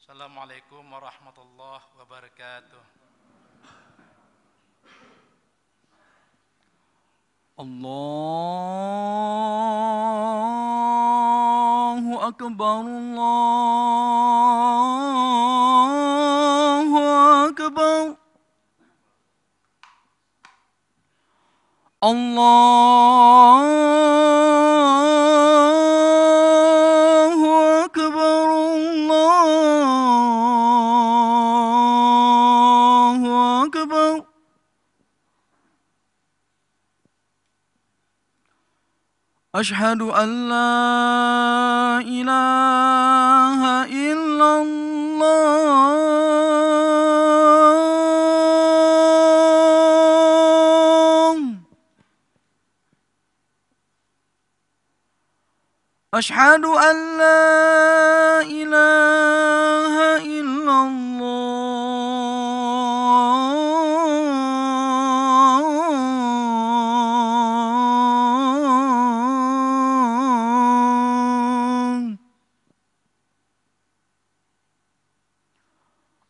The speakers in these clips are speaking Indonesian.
Assalamualaikum warahmatullahi wabarakatuh. Allahu Akbar, Allahu Akbar. Allahu Akbar, Allahu Akbar. أشهد أن لا إله إلا الله. أشهد أن لا إله إلا الله.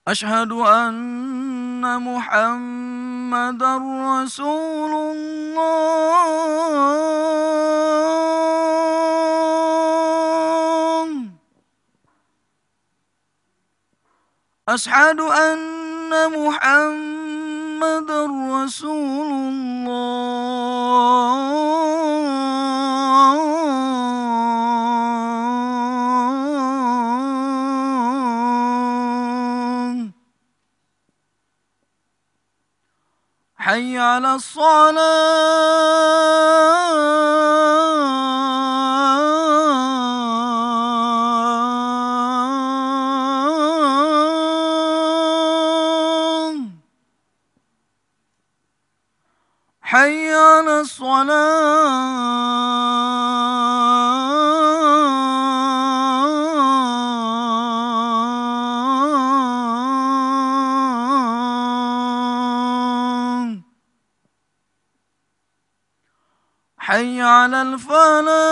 أشهد أن محمدا رسول الله. أشهد أن محمدا رسول الله. حي على الصلاة. حي على الصلاة. حي على الفلاح.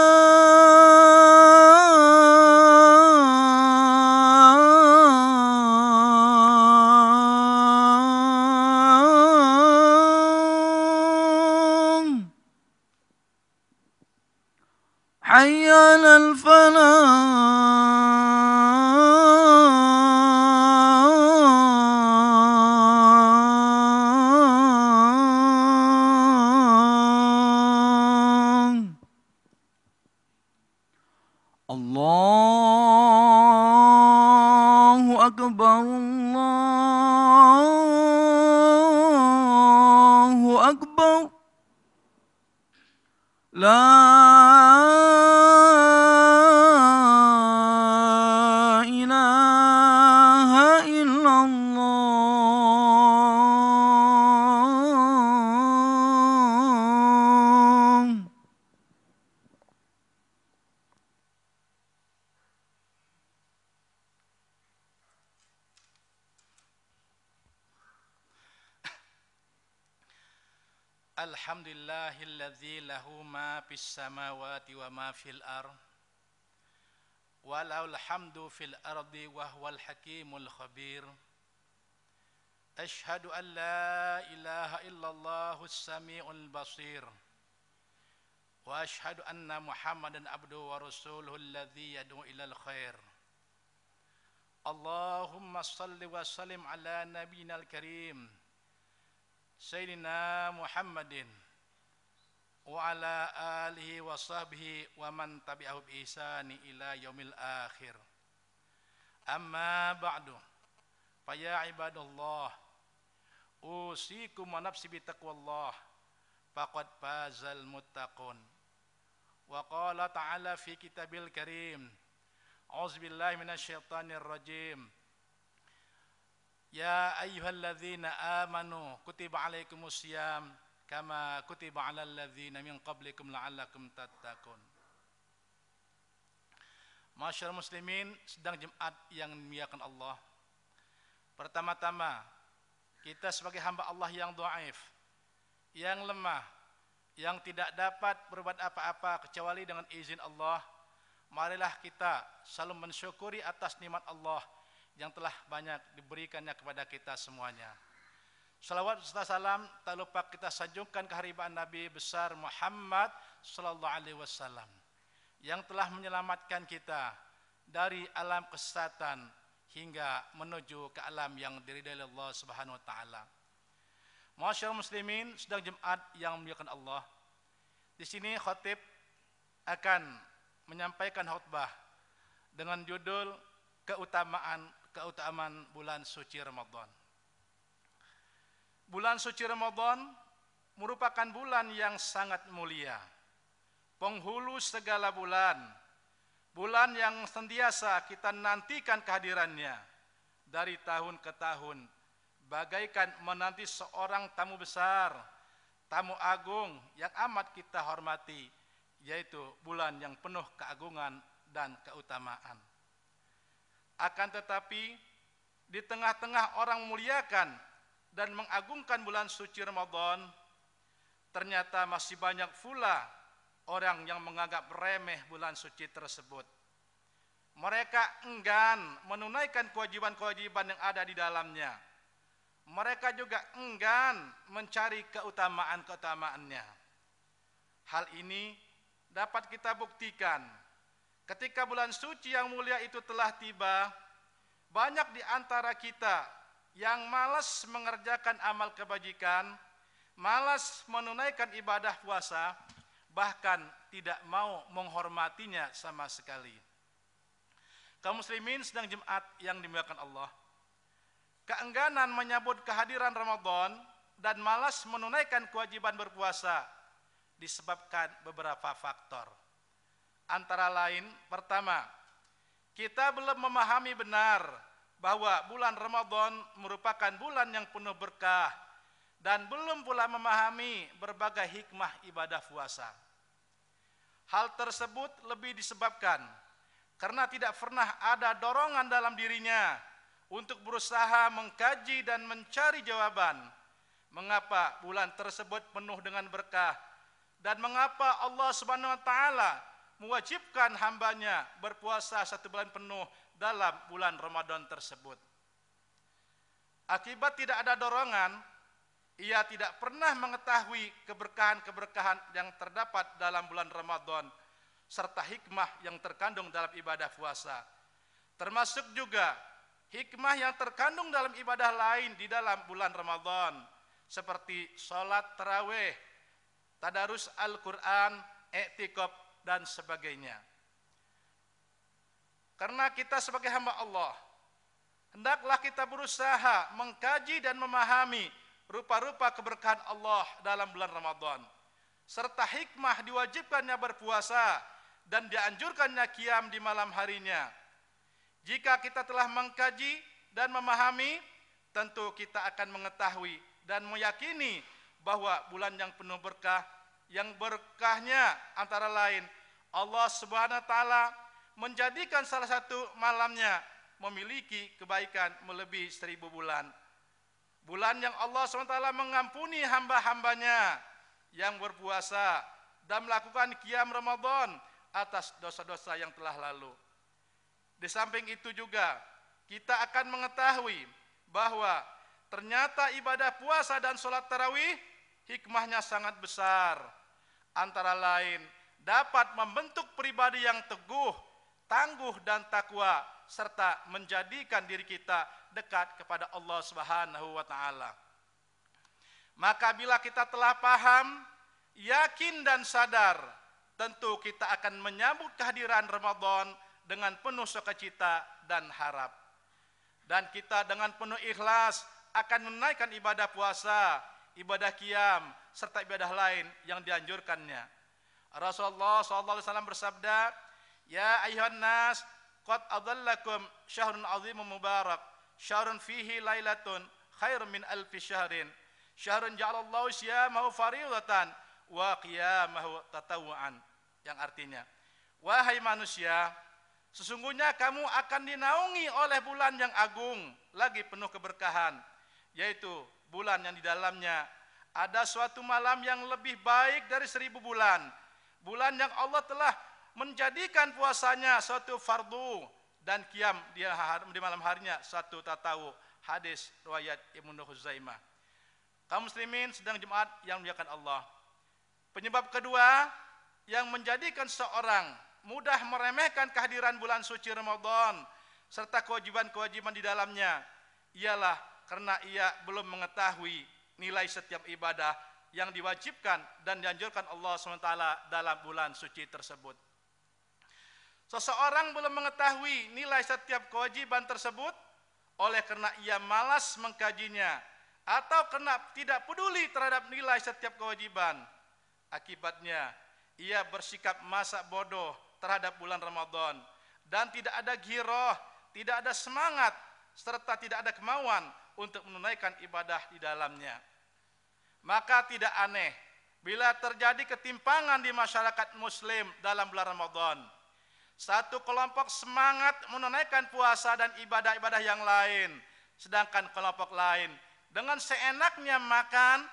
حي على الفلاح. الله أكبر، الله أكبر. لا إله إلا الله. Alhamdulillahilladzi lahu ma fis samawati wa ma fil ardh wa lahul hamdu fil ardi wa huwal hakimul khabir. Ashhadu an la ilaha illallahus samiul basir wa ashhadu anna Muhammadan abduhu wa rasuluhu alladzi yad'u ilal khair. Allahumma salli wa sallim ala nabiyyinal karim Sayyidina Muhammadin wa ala alihi wa sahbihi wa man tabi'ahu bi ihsani ila yaumil akhir. Amma ba'du. Fa ya ibadallah, usikum wa nafsi bi taqwallah, faqad fazal muttaqun. Wa qala ta'ala fi kitabil karim, a'udzubillahi minasyaitonir rajim. Ya ayyuhalladzina amanu kutiba alaikumusiyam kama kutiba alal ladzina min qablikum la'allakum tattaqun. Masyarul muslimin, sedang Jumat yang dimuliakan Allah. Pertama-tama, kita sebagai hamba Allah yang dhaif, yang lemah, yang tidak dapat berbuat apa-apa kecuali dengan izin Allah, marilah kita selalu mensyukuri atas nikmat Allah yang telah banyak diberikannya kepada kita semuanya. Salawat serta salam tak lupa kita sanjungkan keharibaan Nabi besar Muhammad sallallahu alaihi wasallam yang telah menyelamatkan kita dari alam kesesatan hingga menuju ke alam yang diridai Allah Subhanahu wa taala. Masyaallah muslimin, sedang Jumat yang memuliakan Allah. Di sini khatib akan menyampaikan khutbah dengan judul keutamaan bulan suci Ramadan. Bulan suci Ramadan merupakan bulan yang sangat mulia, penghulu segala bulan, bulan yang senantiasa kita nantikan kehadirannya dari tahun ke tahun, bagaikan menanti seorang tamu besar, tamu agung yang amat kita hormati, yaitu bulan yang penuh keagungan dan keutamaan. Akan tetapi di tengah-tengah orang memuliakan dan mengagungkan bulan suci Ramadan, ternyata masih banyak pula orang yang menganggap remeh bulan suci tersebut. Mereka enggan menunaikan kewajiban-kewajiban yang ada di dalamnya. Mereka juga enggan mencari keutamaan-keutamaannya. Hal ini dapat kita buktikan ketika bulan suci yang mulia itu telah tiba, banyak di antara kita yang malas mengerjakan amal kebajikan, malas menunaikan ibadah puasa, bahkan tidak mau menghormatinya sama sekali. Kaum muslimin sedang Jumat yang dimuliakan Allah, keengganan menyambut kehadiran Ramadan dan malas menunaikan kewajiban berpuasa disebabkan beberapa faktor. Antara lain, pertama, kita belum memahami benar bahwa bulan Ramadan merupakan bulan yang penuh berkah dan belum pula memahami berbagai hikmah ibadah puasa. Hal tersebut lebih disebabkan karena tidak pernah ada dorongan dalam dirinya untuk berusaha mengkaji dan mencari jawaban mengapa bulan tersebut penuh dengan berkah dan mengapa Allah Subhanahu wa taala mewajibkan hambanya berpuasa 1 bulan penuh dalam bulan Ramadan tersebut. Akibat tidak ada dorongan, ia tidak pernah mengetahui keberkahan-keberkahan yang terdapat dalam bulan Ramadan serta hikmah yang terkandung dalam ibadah puasa. Termasuk juga hikmah yang terkandung dalam ibadah lain di dalam bulan Ramadan seperti sholat tarawih, tadarus Al-Quran, i'tikaf dan sebagainya. Karena kita sebagai hamba Allah, hendaklah kita berusaha mengkaji dan memahami rupa-rupa keberkahan Allah dalam bulan Ramadan, serta hikmah diwajibkannya berpuasa dan dianjurkannya qiyam di malam harinya. Jika kita telah mengkaji dan memahami, tentu kita akan mengetahui dan meyakini bahwa bulan yang penuh berkah, yang berkahnya antara lain Allah Subhanahu wa taala menjadikan salah satu malamnya memiliki kebaikan melebihi 1000 bulan. Bulan yang Allah SWT mengampuni hamba-hambanya yang berpuasa dan melakukan qiyam Ramadan atas dosa-dosa yang telah lalu. Di samping itu juga kita akan mengetahui bahwa ternyata ibadah puasa dan sholat tarawih hikmahnya sangat besar. Antara lain dapat membentuk pribadi yang teguh, tangguh dan takwa serta menjadikan diri kita dekat kepada Allah Subhanahu wa taala. Maka bila kita telah paham, yakin dan sadar, tentu kita akan menyambut kehadiran Ramadan dengan penuh sukacita dan harap. Dan kita dengan penuh ikhlas akan menunaikan ibadah puasa, ibadah qiyam serta ibadah lain yang dianjurkannya. Rasulullah SAW bersabda, "Ya ayuhan nas, qad adallakum syahrun azimun mubarak, syahrun fihi lailatun khairun min alfi syahrin, syahrun ja'alallahu siyamahu fariidatan wa qiyamahu tatawuan." Yang artinya, wahai manusia, sesungguhnya kamu akan dinaungi oleh bulan yang agung lagi penuh keberkahan, yaitu bulan yang di dalamnya ada suatu malam yang lebih baik dari 1000 bulan. Bulan yang Allah telah menjadikan puasanya suatu fardu dan qiyam di malam harinya satu tatawu. Hadis riwayat Ibnu Khuzaimah. Kaum muslimin sedang Jumat yang dimuliakan Allah. Penyebab kedua yang menjadikan seorang mudah meremehkan kehadiran bulan suci Ramadan serta kewajiban-kewajiban di dalamnya ialah karena ia belum mengetahui nilai setiap ibadah yang diwajibkan dan dianjurkan Allah SWT dalam bulan suci tersebut. Seseorang belum mengetahui nilai setiap kewajiban tersebut oleh karena ia malas mengkajinya atau karena tidak peduli terhadap nilai setiap kewajiban. Akibatnya ia bersikap masa bodoh terhadap bulan Ramadan dan tidak ada ghirah, tidak ada semangat serta tidak ada kemauan untuk menunaikan ibadah di dalamnya. Maka tidak aneh bila terjadi ketimpangan di masyarakat muslim dalam bulan Ramadan. Satu kelompok semangat menunaikan puasa dan ibadah-ibadah yang lain, sedangkan kelompok lain dengan seenaknya makan,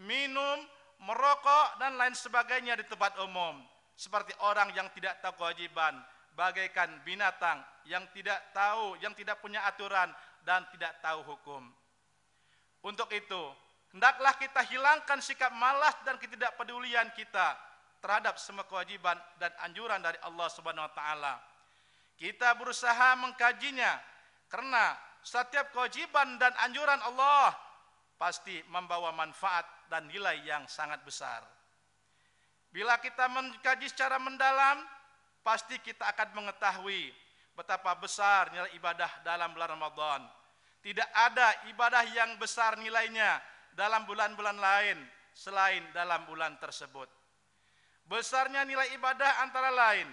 minum, merokok dan lain sebagainya di tempat umum, seperti orang yang tidak tahu kewajiban, bagaikan binatang yang tidak punya aturan dan tidak tahu hukum. Untuk itu, hendaklah kita hilangkan sikap malas dan ketidakpedulian kita terhadap semua kewajiban dan anjuran dari Allah Subhanahu wa taala. Kita berusaha mengkajinya karena setiap kewajiban dan anjuran Allah pasti membawa manfaat dan nilai yang sangat besar. Bila kita mengkaji secara mendalam, pasti kita akan mengetahui betapa besar nilai ibadah dalam bulan Ramadan. Tidak ada ibadah yang besar nilainya dalam bulan-bulan lain selain dalam bulan tersebut. Besarnya nilai ibadah antara lain,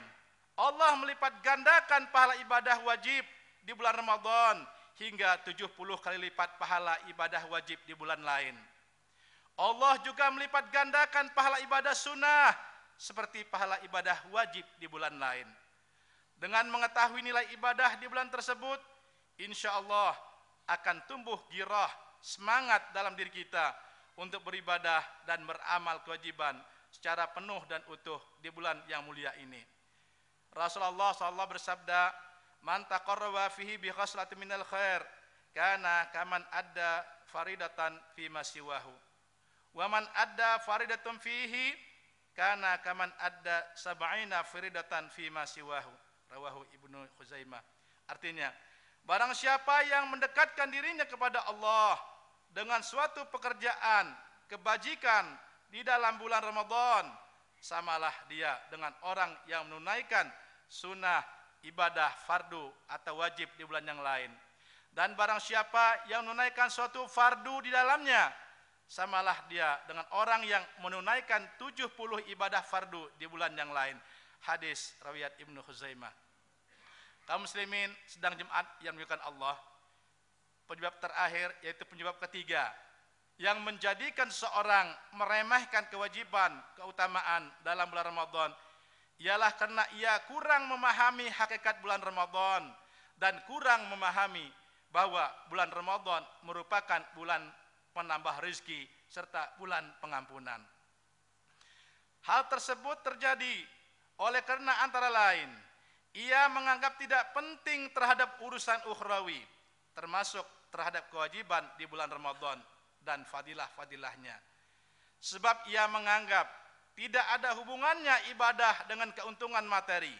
Allah melipat gandakan pahala ibadah wajib di bulan Ramadan hingga 70 kali lipat pahala ibadah wajib di bulan lain. Allah juga melipat gandakan pahala ibadah sunnah seperti pahala ibadah wajib di bulan lain. Dengan mengetahui nilai ibadah di bulan tersebut, insya Allah akan tumbuh girah, semangat dalam diri kita untuk beribadah dan beramal kewajiban secara penuh dan utuh di bulan yang mulia ini. Rasulullah SAW bersabda, "Man taqarraba fihi bi khaslatin minal khair, kana kaman adda faridatan fi ma siwahu. Wa man adda faridatun fihi, kana kaman adda sab'ina faridatan fi ma siwahu." Rawahu Ibnu Khuzaimah. Artinya, barang siapa yang mendekatkan dirinya kepada Allah dengan suatu pekerjaan, kebajikan di dalam bulan Ramadan, samalah dia dengan orang yang menunaikan sunnah ibadah fardu atau wajib di bulan yang lain. Dan barang siapa yang menunaikan suatu fardu di dalamnya, samalah dia dengan orang yang menunaikan 70 ibadah fardu di bulan yang lain. Hadis riwayat Ibnu Khuzaimah. Kaum muslimin sedang Jumat yang dimuliakan Allah, penyebab terakhir yaitu penyebab ketiga yang menjadikan seorang meremehkan kewajiban, keutamaan dalam bulan Ramadan ialah karena ia kurang memahami hakikat bulan Ramadan dan kurang memahami bahwa bulan Ramadan merupakan bulan penambah rezeki serta bulan pengampunan. Hal tersebut terjadi oleh karena antara lain ia menganggap tidak penting terhadap urusan ukhrawi, termasuk terhadap kewajiban di bulan Ramadan dan fadilah-fadilahnya. Sebab ia menganggap tidak ada hubungannya ibadah dengan keuntungan materi.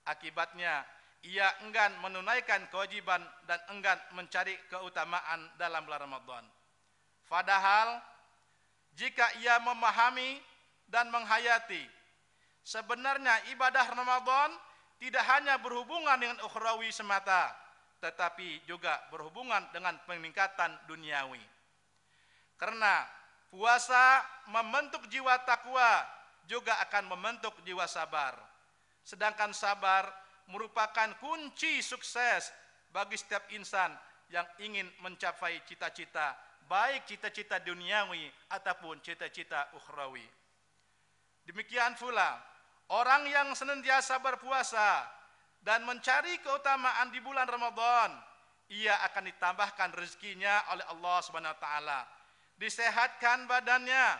Akibatnya ia enggan menunaikan kewajiban dan enggan mencari keutamaan dalam bulan Ramadan. Padahal jika ia memahami dan menghayati sebenarnya ibadah Ramadan tidak hanya berhubungan dengan ukhrawi semata, tetapi juga berhubungan dengan peningkatan duniawi. Karena puasa membentuk jiwa takwa, juga akan membentuk jiwa sabar. Sedangkan sabar merupakan kunci sukses bagi setiap insan yang ingin mencapai cita-cita, baik cita-cita duniawi ataupun cita-cita ukhrawi. Demikian pula, orang yang senantiasa berpuasa dan mencari keutamaan di bulan Ramadan, ia akan ditambahkan rezekinya oleh Allah Subhanahu wa taala. Disehatkan badannya,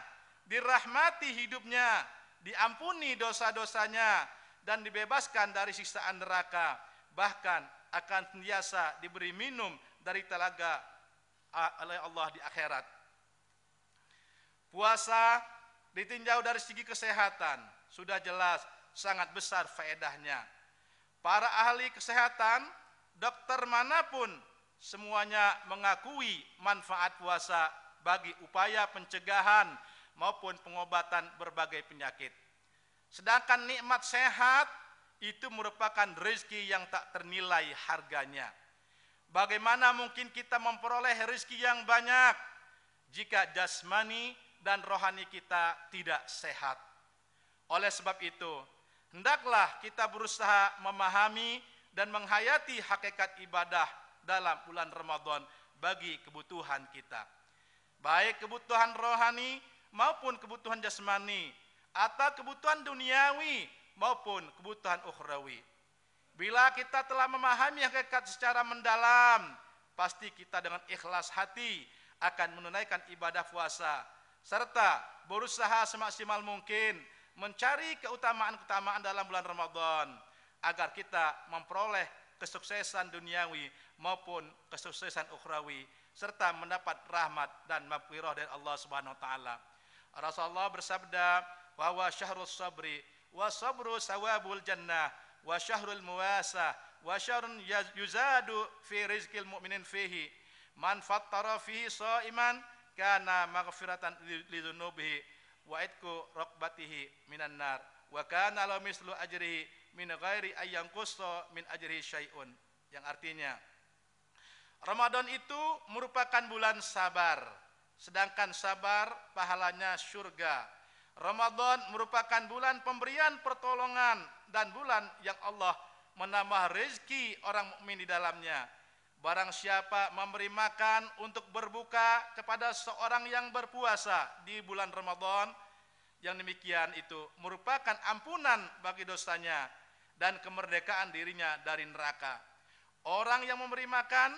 dirahmati hidupnya, diampuni dosa-dosanya, dan dibebaskan dari siksaan neraka, bahkan akan senantiasa diberi minum dari telaga oleh Allah di akhirat. Puasa ditinjau dari segi kesehatan, sudah jelas sangat besar faedahnya. Para ahli kesehatan, dokter manapun, semuanya mengakui manfaat puasa bagi upaya pencegahan maupun pengobatan berbagai penyakit. Sedangkan nikmat sehat itu merupakan rezeki yang tak ternilai harganya. Bagaimana mungkin kita memperoleh rezeki yang banyak jika jasmani dan rohani kita tidak sehat? Oleh sebab itu, hendaklah kita berusaha memahami dan menghayati hakikat ibadah dalam bulan Ramadan bagi kebutuhan kita. Baik kebutuhan rohani maupun kebutuhan jasmani, atau kebutuhan duniawi maupun kebutuhan ukhrawi. Bila kita telah memahami hakikat secara mendalam, pasti kita dengan ikhlas hati akan menunaikan ibadah puasa, serta berusaha semaksimal mungkin mencari keutamaan-keutamaan dalam bulan Ramadan, agar kita memperoleh kesuksesan duniawi maupun kesuksesan ukhrawi, serta mendapat rahmat dan maghfirah dari Allah Subhanahu wa taala. Rasulullah bersabda, "Wa huwa syahrus sabri wa sabru sawabul jannah wa syahrul muwasah wa syahrun yuzadu fi rizqil mu'minin fihi man fattara fihi shaiman kana maghfiratan li dzunubihi wa itqu raqbatihi minan nar wa kana la mislu ajrihi min ghairi ayyan qussa min ajrihi syai'un." Yang artinya, Ramadan itu merupakan bulan sabar, sedangkan sabar pahalanya surga. Ramadan merupakan bulan pemberian pertolongan dan bulan yang Allah menambah rezeki orang mukmin di dalamnya. Barang siapa memberi makan untuk berbuka kepada seorang yang berpuasa di bulan Ramadan, yang demikian itu merupakan ampunan bagi dosanya dan kemerdekaan dirinya dari neraka. Orang yang memberi makan,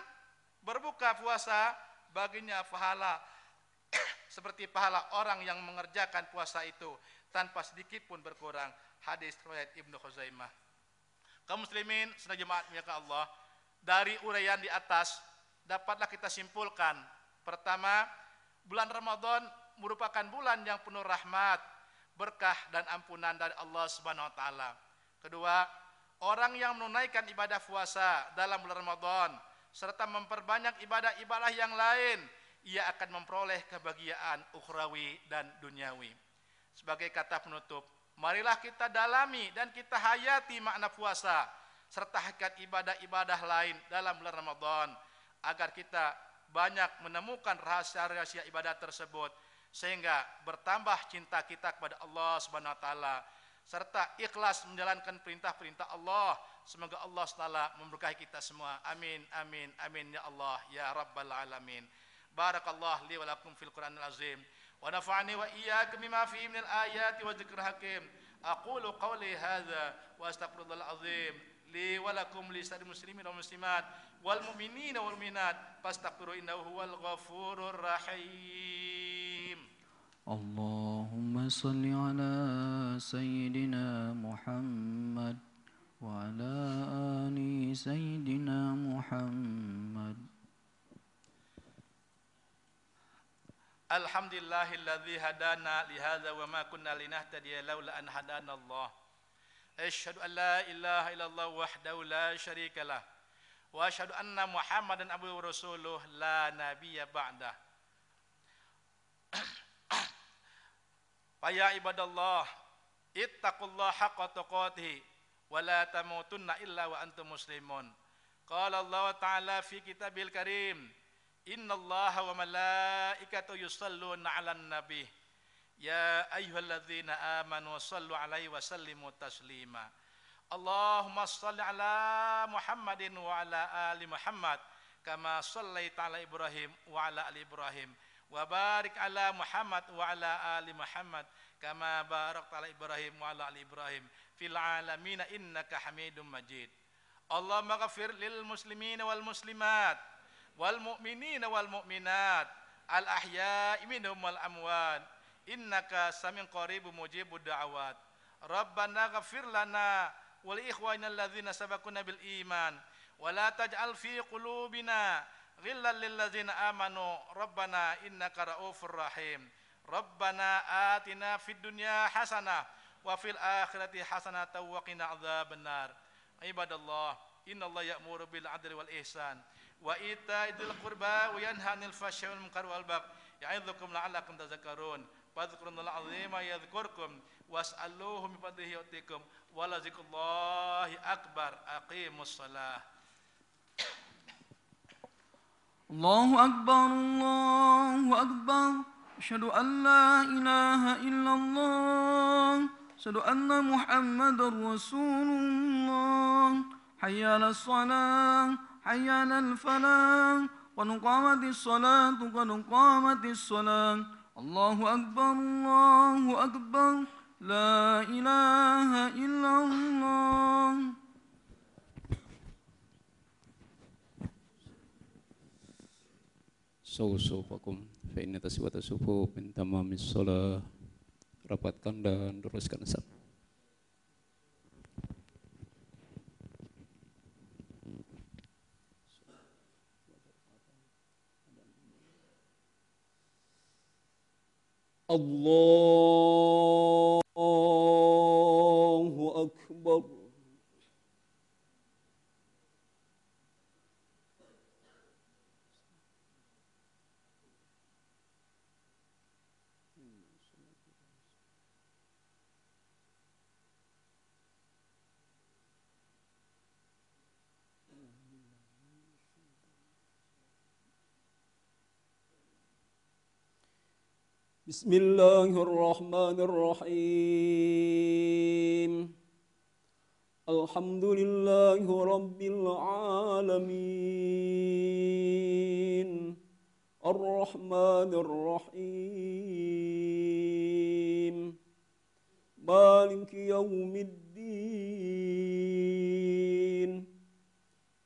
berbuka puasa, baginya pahala seperti pahala orang yang mengerjakan puasa itu tanpa sedikit pun berkurang. Hadis riwayat Ibnu Khuzaimah. Kaum muslimin sedaya jemaat muliakan Allah, dari uraian di atas dapatlah kita simpulkan, pertama, bulan Ramadan merupakan bulan yang penuh rahmat, berkah dan ampunan dari Allah Subhanahu wa taala. Kedua, orang yang menunaikan ibadah puasa dalam bulan Ramadan serta memperbanyak ibadah-ibadah yang lain, ia akan memperoleh kebahagiaan ukhrawi dan duniawi. Sebagai kata penutup, marilah kita dalami dan kita hayati makna puasa serta hakikat ibadah-ibadah lain dalam bulan Ramadan, agar kita banyak menemukan rahasia-rahasia ibadah tersebut, sehingga bertambah cinta kita kepada Allah Subhanahu wa taala serta ikhlas menjalankan perintah-perintah Allah. Semoga Allah SWT memberkahi kita semua. Amin, amin, amin ya Allah ya Rabbal alamin. Barakallah li wa lakum fil Qur'anil azim wa nafa'ani wa iyyakum bima fihi minal ayati wa dzikril hakim. Aqulu qawli hadza wa astaghfirullahal azim li wa lakum li sa'iril muslimin wal muslimat wal mu'minina wal mu'minat fastaghfiru innahu huwal ghafurur rahim. Allahumma salli ala Sayyidina Muhammad wa ala ali Sayyidina Muhammad. Alhamdulillahilladzi hadana li hadza wa ma kunna linahtadiya laula an hadana Allah. Asyhadu an la ilaha illallah wahdahu la syarika lah wa asyhadu anna Muhammadan abduhu wa rasuluh la nabiyya ba'dah. Ya ibadallah, ittaqullaha haqqa tuqatih wa la tamutunna illa wa antum muslimun. Qala Allah Ta'ala fi kitabil karim, innallaha wa malaikatahu yusalluna 'alan nabi ya ayyuhalladzina amanu sallu 'alaihi wa sallimu taslima. Allahumma shalli 'ala Muhammadin wa 'ala ali Muhammad kama shallaita 'ala Ibrahim wa 'ala ali Ibrahim wa barik 'ala Muhammad wa 'ala ali Muhammad kama barakta 'ala Ibrahim wa 'ala ali Ibrahim fil 'alamin innaka Hamidum Majid. Allahumma ghafir lil muslimina wal muslimat wal mu'minina wal mu'minat al ahya'i minhum wal amwat innaka samiun qaribun mujibud da'awat. Rabbana ghafir lana wal ikhwanina alladzina sabaquna bil iman wa la taj'al fi qulubina ghillan lil ladzina amanu rabbana innaka raufur rahim. Rabbana atina fid dunya hasanah wa fil akhirati hasanatan wa qina adzabannar. Ibadallah, innallaha ya'muru bil 'adli wal ihsan wa ita'i dzil qurba wa yanha 'anil fahsya'i wal munkari wal baghi ya'idzukum la'allakum tadhakkarun. Fadhkurullaha 'azima yadhkurkum was'aluhu min fadlihi yu'tikum wa la dzikrullahi akbar. Aqimus shalah. Allahu akbar, Allahu akbar. Asyhadu an la ilaha illallah. Asyhadu anna Muhammadar Rasulullah. Hayya 'alas shalah, hayya 'alal falah. Qad qamatis salatu, qad qamatis salah. Allahu akbar, Allahu akbar. La ilaha illallah. Sufufakum fa inna taswata sufuf min tamamis shalah. Rapatkan dan luruskan saf. Allahu akbar. Bismillahirrahmanirrahim. Alhamdulillahi rabbil alamin. Ar-Rahmanir Rahim. Maliki yaumiddin.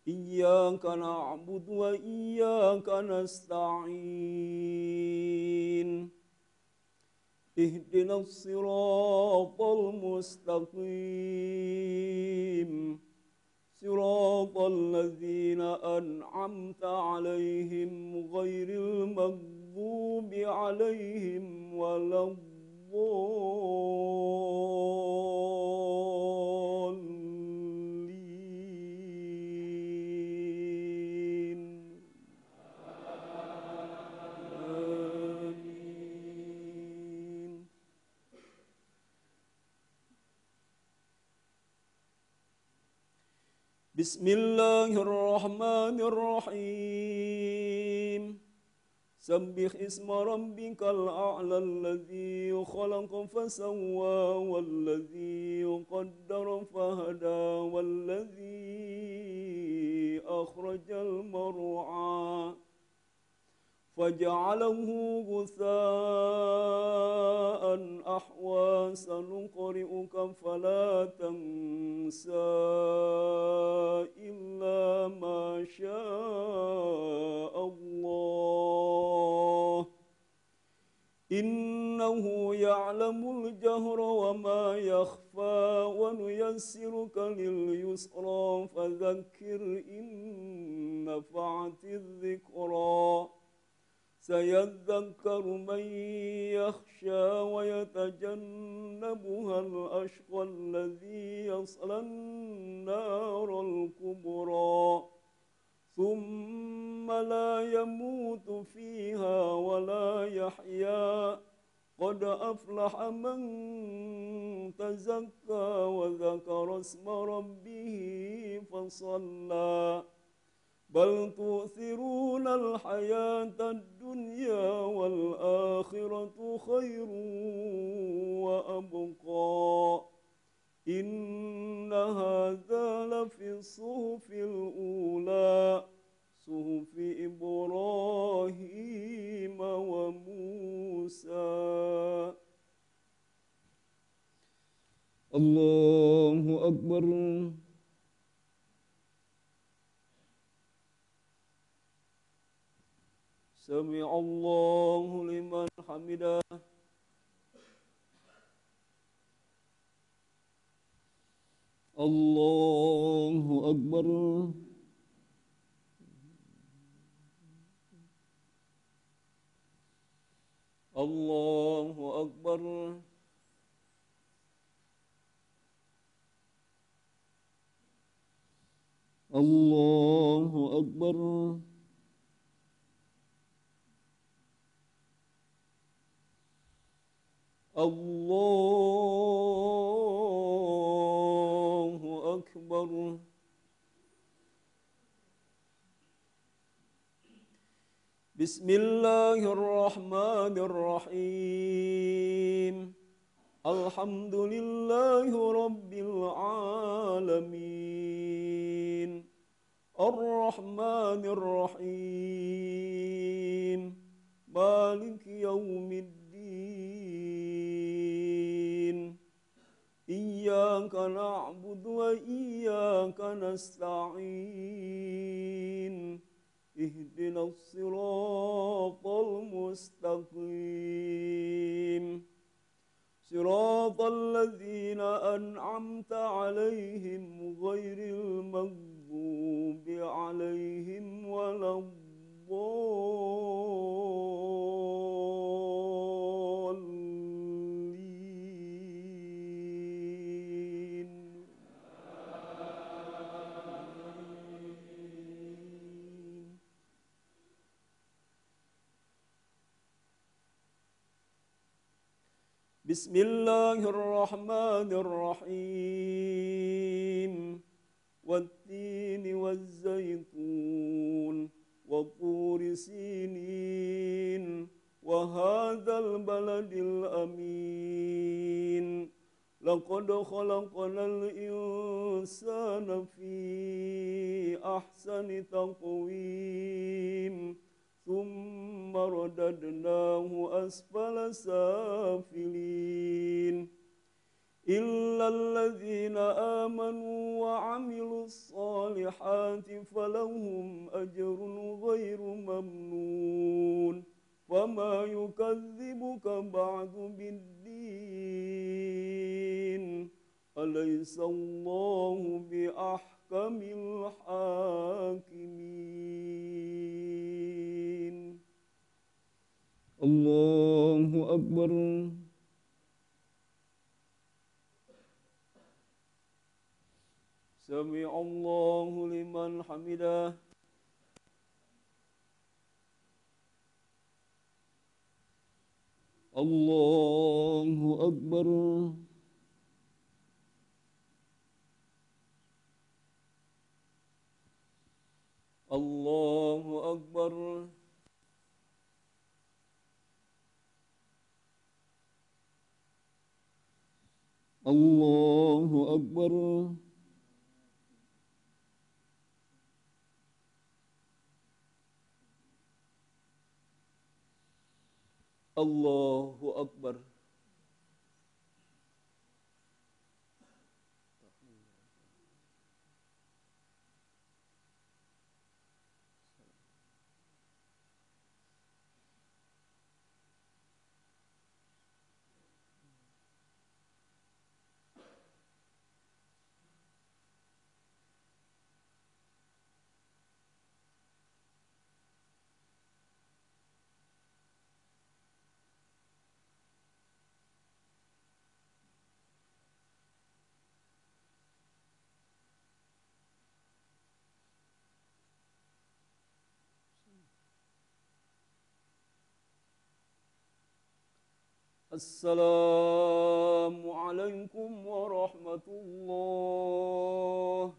Iyyaka na'budu wa iyyaka nasta'in. اهدنا الصراط المستقيم صراط الذين أنعمت عليهم غير المغضوب عليهم ولا الضالين. Bismillahirrahmanirrahim. Sabbih isma rabbikal a'la alladzi khalaqa fasawwa walladzi qaddara fahada walladzi akhrajal mar'a faja'alahu ghutha'an ahwa sanuqri'uka fala tansa illa ma syaa Allah innahu ya'lamul jahra wa ma yakhfa wa nuyassiruka lil yusra fadhakkir in nafa'atiz dhikra سيذكر من يخشى ويتجنبها الأشقى الذي يصلى النار الكبرى ثم لا يموت فيها ولا يحيا قد أفلح من تزكى وذكر اسم ربه فصلى بل تؤثرون الحياة الدنيا والآخرة خير وأبقى إن هذا لفي الصحف الأولى صحف إبراهيم وموسى. الله أكبر. سمع الله لمن حمده. Allahu Akbar. Allahu Akbar. Allahu Akbar. Allahu Akbar. Bismillahirrahmanirrahim. Alhamdulillahi Rabbil Alamin. Ar-Rahmanir-Rahim. Maliki Yawmiddin. Iyyaka na'budu wa iyyaka nasta'in. Ihdinas siratal mustaqim. صراط الذين أنعمت عليهم غير المغضوب عليهم ولا الضالين. بسم الله الرحمن الرحيم. والتين والزيتون وطور سينين وهذا البلد الأمين. لقد خلقنا الإنسان في أحسن تقويم ثم رددناه أسفل سافلين إلا الذين آمنوا وعملوا الصالحات فلهم أجر غير ممنون. وما يكذبك بعد بالدين أليس الله بأحكم الحاكمين. الله أكبر. سمع الله لمن حمده. الله أكبر. الله أكبر. الله أكبر. الله أكبر. Assalamualaikum warahmatullah.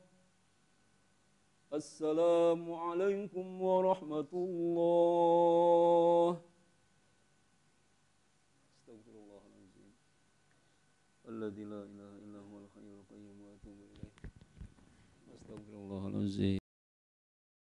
Assalamualaikum warahmatullah. Astagfirullahaladzim. Alladzi la ilaha illa huwal hayyul qayyum wa atubu ilaih. Astagfirullahaladzim.